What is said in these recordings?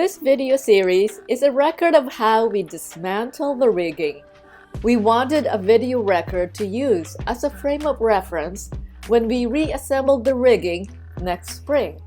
This video series is a record of how we dismantle the rigging. We wanted a video record to use as a frame of reference when we reassemble the rigging next spring,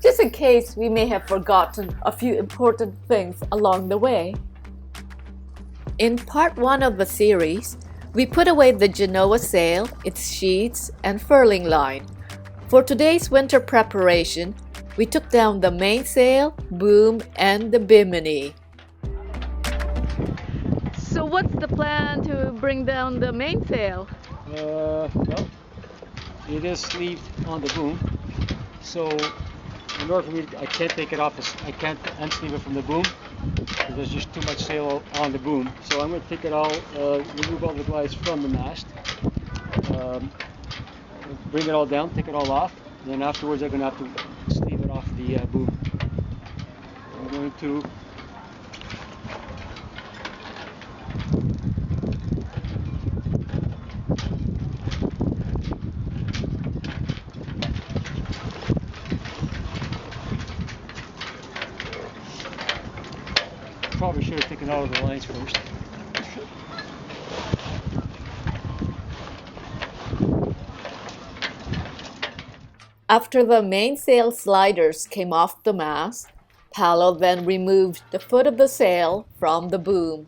just in case we may have forgotten a few important things along the way. In part 1 of the series, we put away the genoa sail, its sheets, and furling line. For today's winter preparation, we took down the mainsail, boom, and the bimini. So what's the plan to bring down the mainsail? Well, it is sleeved on the boom, so in order for me, I can't take it off. I can't unsleeve it from the boom because there's just too much sail on the boom. So I'm going to take it all, remove all the glides from the mast, bring it all down, take it all off, and then afterwards I'm going to have to sleeve it off the boom. I'm going to probably should have taken all of the lines first. After the mainsail sliders came off the mast, Paolo then removed the foot of the sail from the boom.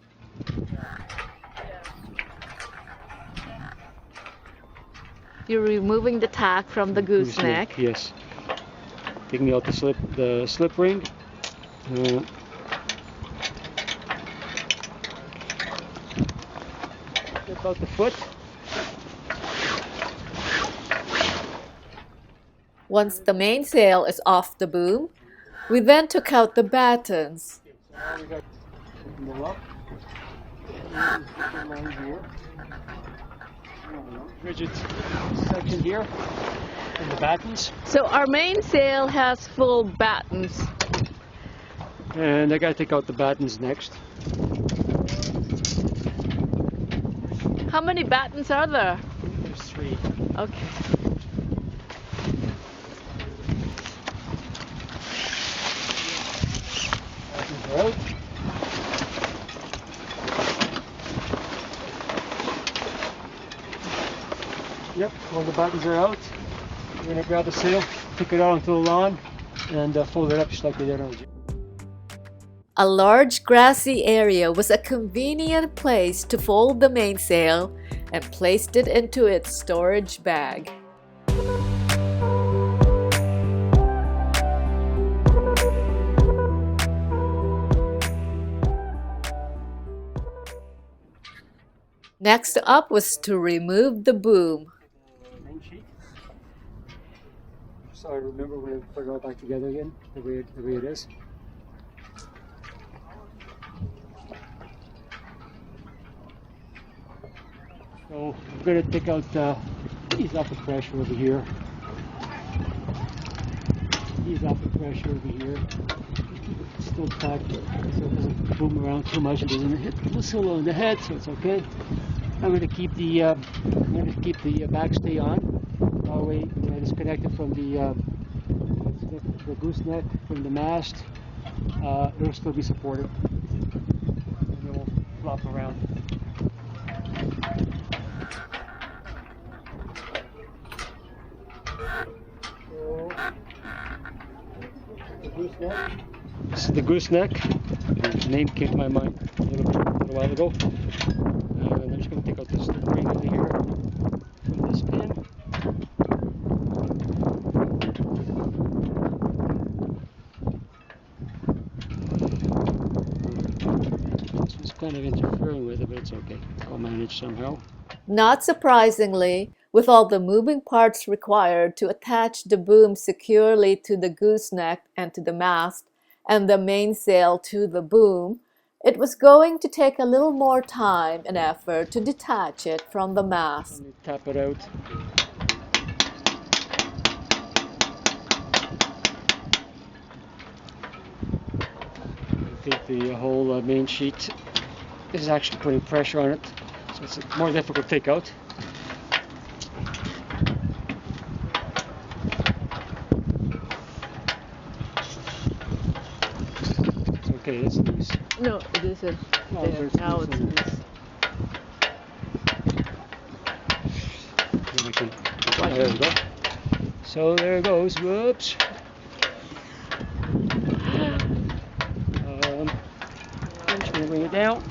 You're removing the tack from the gooseneck? Yes. Taking out the slip ring. Take out the foot. Once the mainsail is off the boom, we then took out the battens. Rigid section here and the battens. So our mainsail has full battens. And I gotta take out the battens next. How many battens are there? There's 3. Okay. Out. Yep, all the buttons are out. We're going to grab the sail, take it out onto the lawn, and fold it up just like we did on the... A large grassy area was a convenient place to fold the mainsail and placed it into its storage bag. Next up was to remove the boom. Main sheet. So I remember when we put it all back together again, the way it is. So I'm going to take out, ease off the pressure over here. Ease off the pressure over here. Still tight, so it doesn't boom around too much. It doesn't hit the sail on the head, so it's okay. I'm going to keep the backstay on. That way, when it is connected from the gooseneck from the mast, it will still be supported. And it will flop around. So, the gooseneck. This is the gooseneck. The name came to my mind a little while ago. And I'm just going to take out this ring over here from this pin. This was kind of interfering with it, but it's okay. I'll manage somehow. Not surprisingly, with all the moving parts required to attach the boom securely to the gooseneck and to the mast, and the mainsail to the boom, it was going to take a little more time and effort to detach it from the mast. Let me tap it out. I think the whole main sheet is actually putting pressure on it, so it's a more difficult to take out. Okay, it's loose. No, it isn't. No, There. there's Now loose it's in it. loose. Then we can, there we go. So there it goes. Whoops. I'm just gonna bring it down.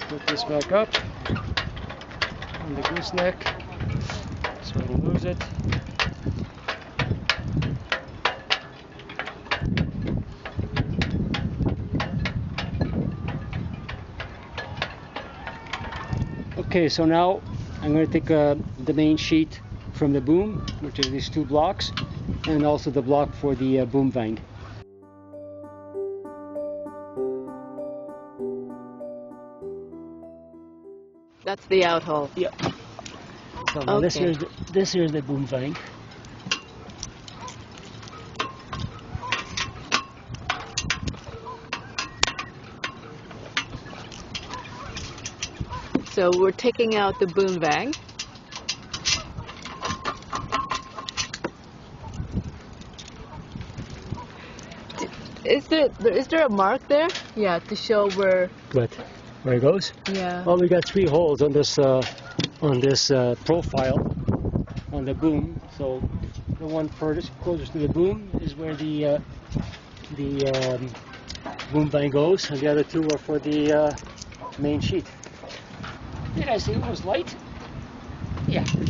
Put this back up on the gooseneck so I don't lose it. Okay, so now I'm going to take the main sheet from the boom, which is these two blocks, and also the block for the boom vang. That's the outhole. Yeah. So now this Okay. here is the boom vang. So we're taking out the boom vang. Is there a mark there? Yeah, to show where. But where it goes? Yeah. Well, we got 3 holes on this profile on the boom. So the one furthest closest to the boom is where the boom vang goes, and the other 2 are for the main sheet. Did I say it was light? Yeah. I can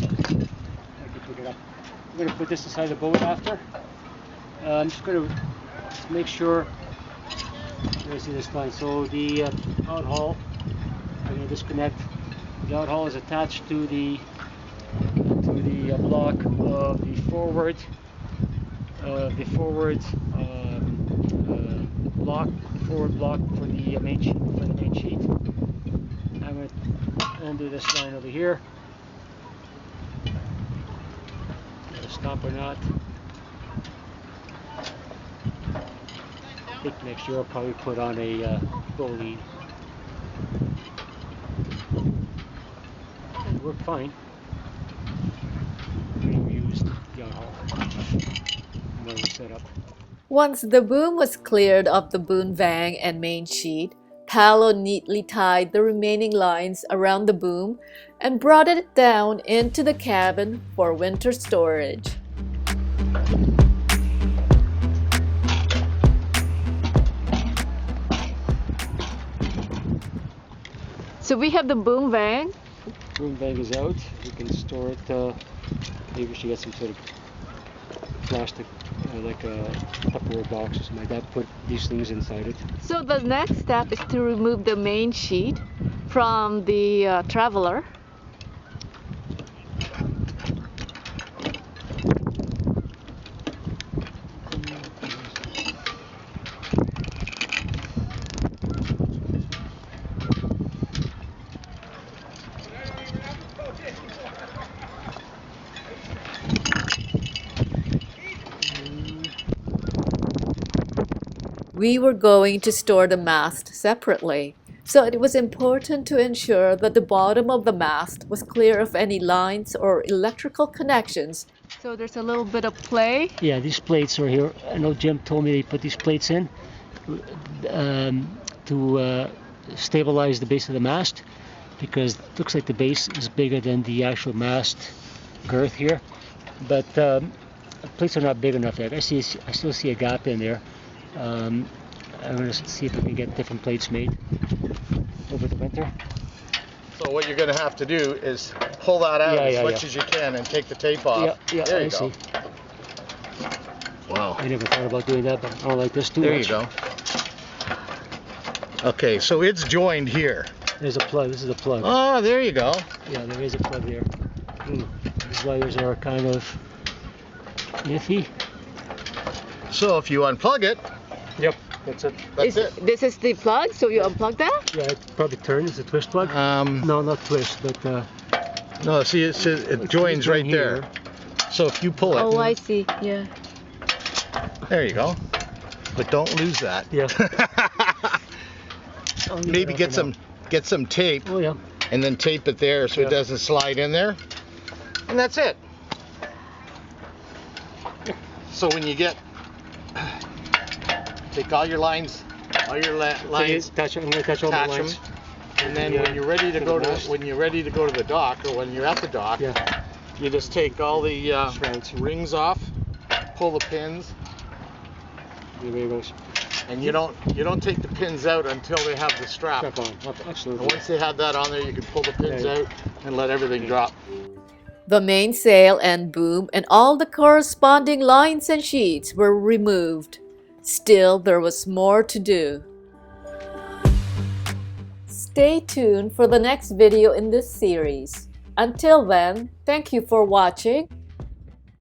pick it up. I'm going to put this aside the boat after. I'm just going to make sure. Let me see this line. So the outhole, I'm going to disconnect. The outhole is attached to the block of the forward block for the main sheet. I'm going to undo this line over here. Stop or not. I think next year I'll probably put on a bow lead. It worked fine. We used the outhole when we set up. Once the boom was cleared of the boom vang and main sheet, Paolo neatly tied the remaining lines around the boom and brought it down into the cabin for winter storage. So we have the boom vang. Boom vang is out. We can store it. Maybe we should get some sort of plastic, like a Tupperware box or something like that. Put these things inside it. So the next step is to remove the main sheet from the traveler. We were going to store the mast separately, so it was important to ensure that the bottom of the mast was clear of any lines or electrical connections. So there's a little bit of play. Yeah, these plates are here. I know Jim told me they put these plates in to stabilize the base of the mast, because it looks like the base is bigger than the actual mast girth here. But the plates are not big enough yet. I still see a gap in there. I'm going to see if we can get different plates made over the winter. So what you're going to have to do is pull that out as much as you can and take the tape off. Yeah, there you I go. see. Wow. I never thought about doing that, but I don't like this too There much. you go. Okay, so it's joined here. There's a plug. This is a plug. Oh, there you go. Yeah, there is a plug there. These wires are kind of iffy. So if you unplug it, Yep, that's it. that's it. This is the plug, so you unplug that? Yeah, it probably turns. It's a twist plug. No, not twist, but No, see, it joins right there. So if you pull it, Oh, I see. Yeah. there you go. But don't lose that. Yeah. Maybe get some tape Oh yeah. and then tape it there so it doesn't slide in there. And that's it. So when you get take all your lines, all your lines, I'm going to touch all my attach them, lines. and then when you're ready to go to the dock, or when you're at the dock, you just take all the rings off, pull the pins. There it goes. And you don't take the pins out until they have the strap on. Absolutely. And once they have that on there, you can pull the pins out and let everything drop. The mainsail and boom and all the corresponding lines and sheets were removed. Still, there was more to do. Stay tuned for the next video in this series. Until then, thank you for watching.